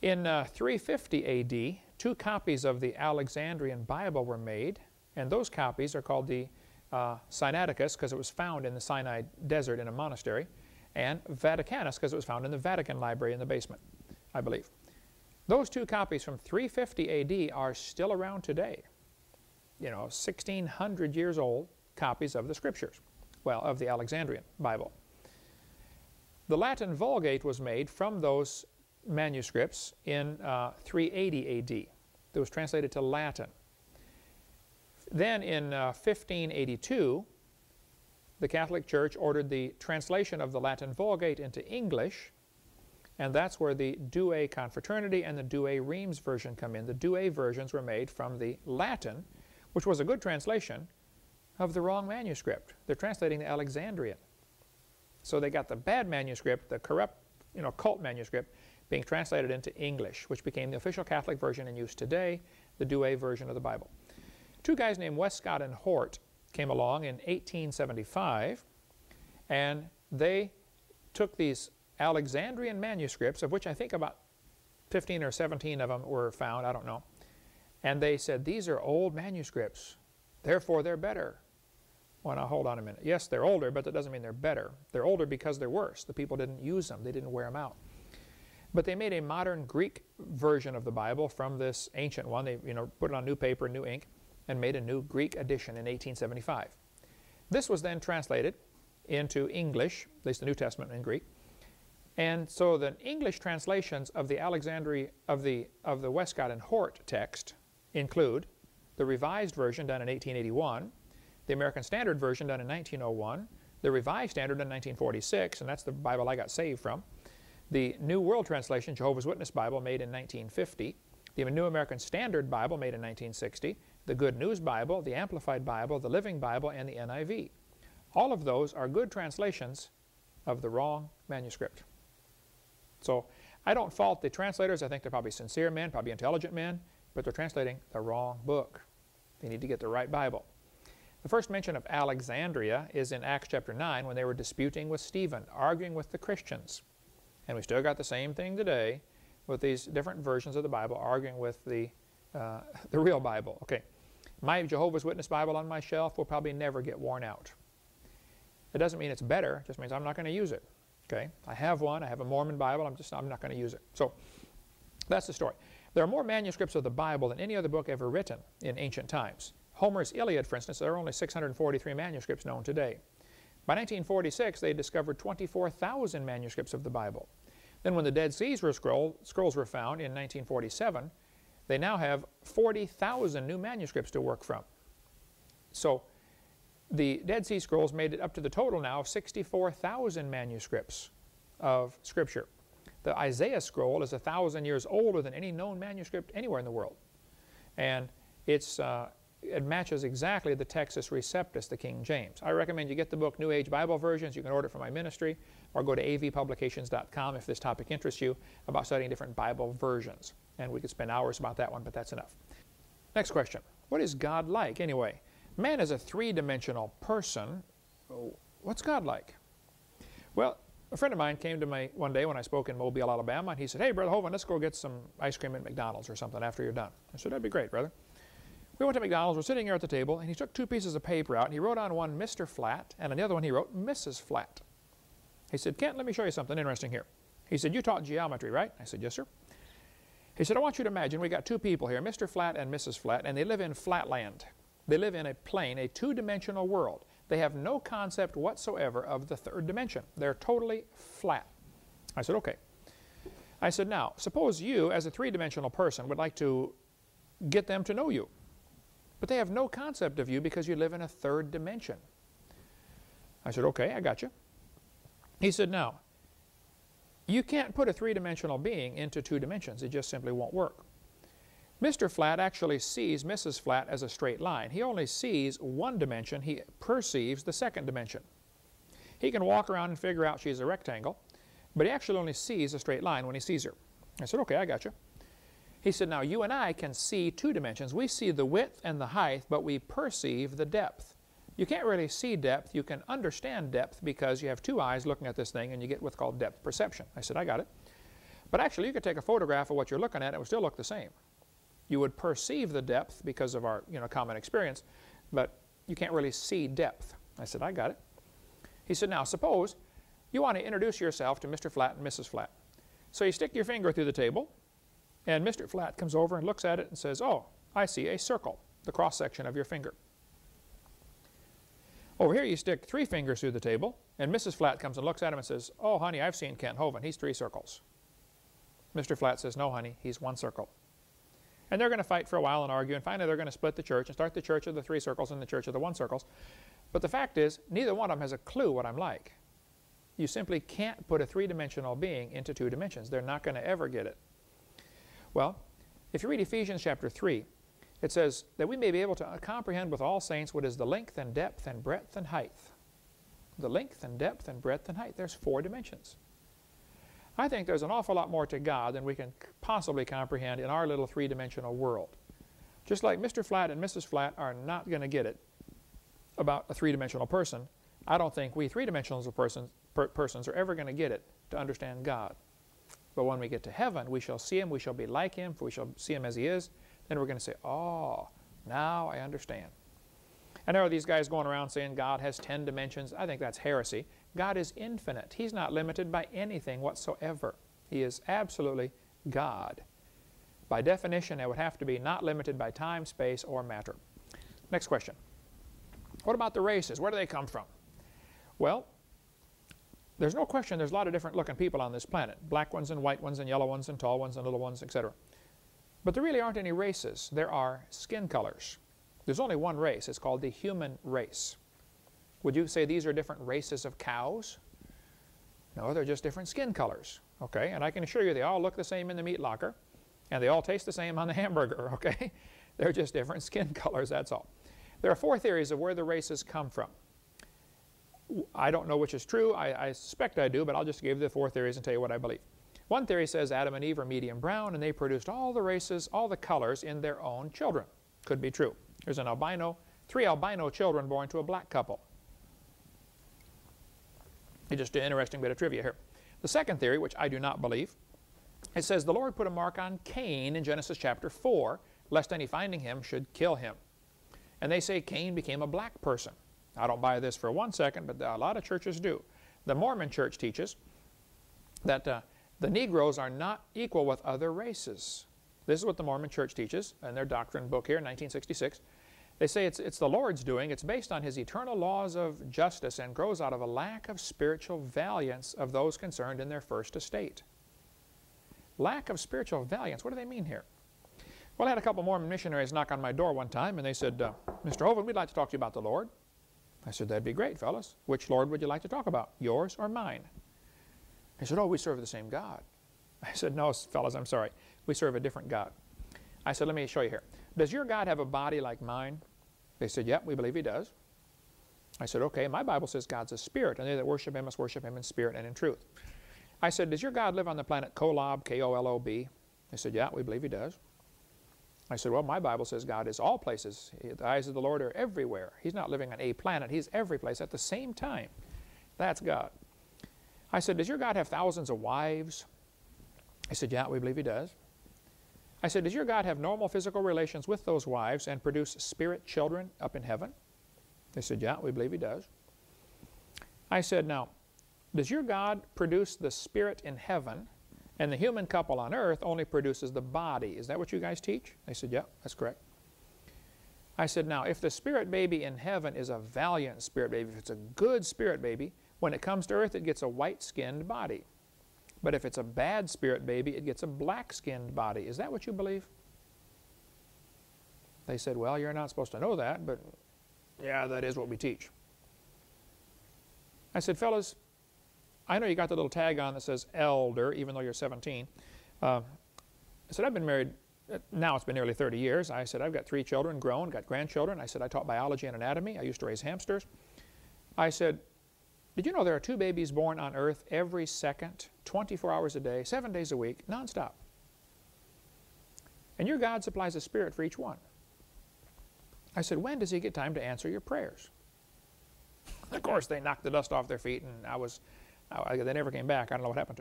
In 350 A.D., 2 copies of the Alexandrian Bible were made, and those copies are called the Sinaiticus because it was found in the Sinai desert in a monastery, and Vaticanus because it was found in the Vatican Library in the basement, I believe. Those 2 copies from 350 A.D. are still around today. You know, 1,600 years old copies of the Scriptures, well, of the Alexandrian Bible. The Latin Vulgate was made from those manuscripts in 380 A.D. It was translated to Latin. Then in 1582, the Catholic Church ordered the translation of the Latin Vulgate into English, and that's where the Douay Confraternity and the Douay Rheims version come in. The Douay versions were made from the Latin, which was a good translation of the wrong manuscript. They're translating the Alexandrian. So they got the bad manuscript, the corrupt, cult manuscript, being translated into English, which became the official Catholic version in use today, the Douay version of the Bible. 2 guys named Westcott and Hort came along in 1875, and they took these Alexandrian manuscripts, of which I think about 15 or 17 of them were found, I don't know, and they said, these are old manuscripts, therefore they're better. Well, now hold on a minute. Yes, they're older, but that doesn't mean they're better. They're older because they're worse. The people didn't use them. They didn't wear them out. But they made a modern Greek version of the Bible from this ancient one. They put it on new paper, new ink, and made a new Greek edition in 1875. This was then translated into English, at least the New Testament in Greek. And so the English translations of the Alexandria of the Westcott and Hort text include the Revised Version done in 1881, the American Standard Version done in 1901, the Revised Standard in 1946, and that's the Bible I got saved from, the New World Translation, Jehovah's Witness Bible, made in 1950, the New American Standard Bible, made in 1960, the Good News Bible, the Amplified Bible, the Living Bible, and the NIV. All of those are good translations of the wrong manuscript. So I don't fault the translators. I think they're probably sincere men, probably intelligent men, but they're translating the wrong book. They need to get the right Bible. The first mention of Alexandria is in Acts chapter 9 when they were disputing with Stephen, arguing with the Christians. And we still got the same thing today with these different versions of the Bible, arguing with the real Bible. Okay, my Jehovah's Witness Bible on my shelf will probably never get worn out. It doesn't mean it's better, it just means I'm not going to use it. Okay, I have one, I have a Mormon Bible, I'm not going to use it. So that's the story. There are more manuscripts of the Bible than any other book ever written in ancient times. Homer's Iliad, for instance, there are only 643 manuscripts known today. By 1946, they discovered 24,000 manuscripts of the Bible. Then when the Dead Sea Scrolls were found in 1947, they now have 40,000 new manuscripts to work from. So the Dead Sea Scrolls made it up to the total now of 64,000 manuscripts of Scripture. The Isaiah Scroll is 1,000 years older than any known manuscript anywhere in the world. And it matches exactly the Textus Receptus, the King James. I recommend you get the book New Age Bible Versions. You can order it from my ministry, or go to avpublications.com if this topic interests you, about studying different Bible versions. And we could spend hours about that one, but that's enough. Next question. What is God like anyway? Man is a three-dimensional person. What's God like? Well, a friend of mine came to me one day when I spoke in Mobile, Alabama, and he said, "Hey, Brother Hovind, let's go get some ice cream at McDonald's or something after you're done." I said, "That'd be great, brother." We went to McDonald's, we're sitting here at the table, and he took 2 pieces of paper out, and he wrote on one Mr. Flat, and on the other one he wrote Mrs. Flat. He said, "Kent, let me show you something interesting here." He said, "You taught geometry, right?" I said, "Yes, sir." He said, "I want you to imagine we got 2 people here, Mr. Flat and Mrs. Flat, and they live in flatland. They live in a plane, a 2-dimensional world. They have no concept whatsoever of the 3rd dimension. They're totally flat." I said, "Okay." I said, "Now, suppose you, as a 3-dimensional person, would like to get them to know you. But they have no concept of you because you live in a 3rd dimension." I said, "Okay, I got you." He said, "Now, you can't put a 3-dimensional being into 2 dimensions. It just simply won't work. Mr. Flat actually sees Mrs. Flat as a straight line. He only sees 1 dimension. He perceives the 2nd dimension. He can walk around and figure out she's a rectangle, but he actually only sees a straight line when he sees her." I said, "Okay, I got you." He said, "Now, you and I can see 2 dimensions. We see the width and the height, but we perceive the depth. You can't really see depth. You can understand depth because you have 2 eyes looking at this thing, and you get what's called depth perception." I said, "I got it. But actually, you could take a photograph of what you're looking at, and it would still look the same. You would perceive the depth because of our common experience, but you can't really see depth. I said, I got it. He said, now suppose you want to introduce yourself to Mr. Flat and Mrs. Flat. So you stick your finger through the table, and Mr. Flat comes over and looks at it and says, oh, I see a circle, the cross-section of your finger. Over here you stick 3 fingers through the table, and Mrs. Flat comes and looks at him and says, oh, honey, I've seen Kent Hovind. He's 3 circles. Mr. Flat says, no, honey, he's 1 circle. And they're going to fight for a while and argue, and finally they're going to split the church and start the church of the 3 circles and the church of the 1 circles. But the fact is, neither one of them has a clue what I'm like. You simply can't put a 3-dimensional being into 2 dimensions. They're not going to ever get it. Well, if you read Ephesians chapter 3, it says that we may be able to comprehend with all saints what is the length and depth and breadth and height. The length and depth and breadth and height. There's 4 dimensions. I think there's an awful lot more to God than we can possibly comprehend in our little 3-dimensional world. Just like Mr. Flat and Mrs. Flat are not going to get it about a 3-dimensional person, I don't think we 3-dimensional persons are ever going to get it to understand God. But when we get to heaven, we shall see Him, we shall be like Him, for we shall see Him as He is. Then we're going to say, oh, now I understand. And there are these guys going around saying God has 10 dimensions. I think that's heresy. God is infinite. He's not limited by anything whatsoever. He is absolutely God. By definition, it would have to be not limited by time, space, or matter. Next question. What about the races? Where do they come from? Well, there's no question there's a lot of different looking people on this planet. Black ones and white ones and yellow ones and tall ones and little ones, etc. But there really aren't any races. There are skin colors. There's only one race. It's called the human race. Would you say these are different races of cows? No, they're just different skin colors. Okay, and I can assure you they all look the same in the meat locker, and they all taste the same on the hamburger. Okay, they're just different skin colors, that's all. There are 4 theories of where the races come from. I don't know which is true. I suspect I do, but I'll just give you the 4 theories and tell you what I believe. One theory says Adam and Eve are medium brown, and they produced all the races, all the colors in their own children. Could be true. There's an albino, 3 albino children born to a black couple. It's just an interesting bit of trivia here. The second theory, which I do not believe, it says the Lord put a mark on Cain in Genesis chapter 4, lest any finding him should kill him. And they say Cain became a black person. I don't buy this for 1 second, but a lot of churches do. The Mormon church teaches that the Negroes are not equal with other races. This is what the Mormon church teaches in their doctrine book here in 1966. They say it's the Lord's doing. It's based on His eternal laws of justice and grows out of a lack of spiritual valiance of those concerned in their first estate. Lack of spiritual valiance. What do they mean here? Well, I had a couple Mormon missionaries knock on my door one time, and they said, Mr. Hovind, we'd like to talk to you about the Lord. I said, that'd be great, fellas. Which Lord would you like to talk about, yours or mine? They said, oh, we serve the same God. I said, no, fellas, I'm sorry. We serve a different God. I said, let me show you here. Does your God have a body like mine? They said, yep, we believe He does. I said, okay, my Bible says God's a spirit, and they that worship Him must worship Him in spirit and in truth. I said, does your God live on the planet Kolob, K-O-L-O-B? They said, yeah, we believe He does. I said, well, my Bible says God is all places. The eyes of the Lord are everywhere. He's not living on a planet. He's every place at the same time. That's God. I said, does your God have thousands of wives? He said, yeah, we believe He does. I said, does your God have normal physical relations with those wives and produce spirit children up in heaven? They said, yeah, we believe He does. I said, now, does your God produce the spirit in heaven, and the human couple on earth only produces the body? Is that what you guys teach? They said, yeah, that's correct. I said, now, if the spirit baby in heaven is a valiant spirit baby, if it's a good spirit baby, when it comes to earth, it gets a white-skinned body. But if it's a bad spirit baby, it gets a black-skinned body. Is that what you believe? They said, well, you're not supposed to know that, but yeah, that is what we teach. I said, fellas, I know you got the little tag on that says elder, even though you're 17. I said, I've been married, now it's been nearly 30 years. I said, I've got 3 children, grown, got grandchildren. I said, I taught biology and anatomy. I used to raise hamsters. I said, did you know there are 2 babies born on earth every second, 24 hours a day, 7 days a week, nonstop? And your God supplies a spirit for each one. I said, when does He get time to answer your prayers? Of course, they knocked the dust off their feet, and they never came back. I don't know what happened to them.